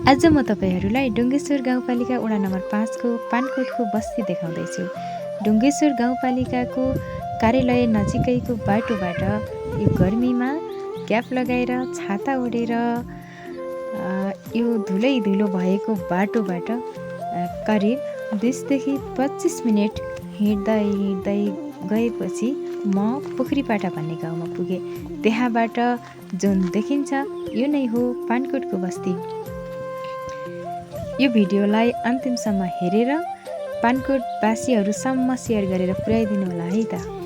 आज म तपाईहरूलाई डुङ्गेश्वर गाउँपालिका वडा नम्बर 5 को पानकोटको बस्ती देखाउँदैछु। डुङ्गेश्वर गाउँपालिकाको कार्यालय नजिकैको बाटोबाट यो गर्मीमा क्याप लगाएर छाता ओढेर यो धुलै धुलो भएको बाटोबाट करिब 20 देखि 25 मिनेट हिँड्दै गएपछि म पोखरीपाटा भन्ने गाउँमा पुगे। त्यहाँबाट जुन देखिन्छ यो नै हो पानकोटको बस्ती। यो भिडियोलाई अन्तिमसम्म हेरेर पानकोटवासीहरूसम्म सेयर गरेर पुर्याइदिनु होला है त।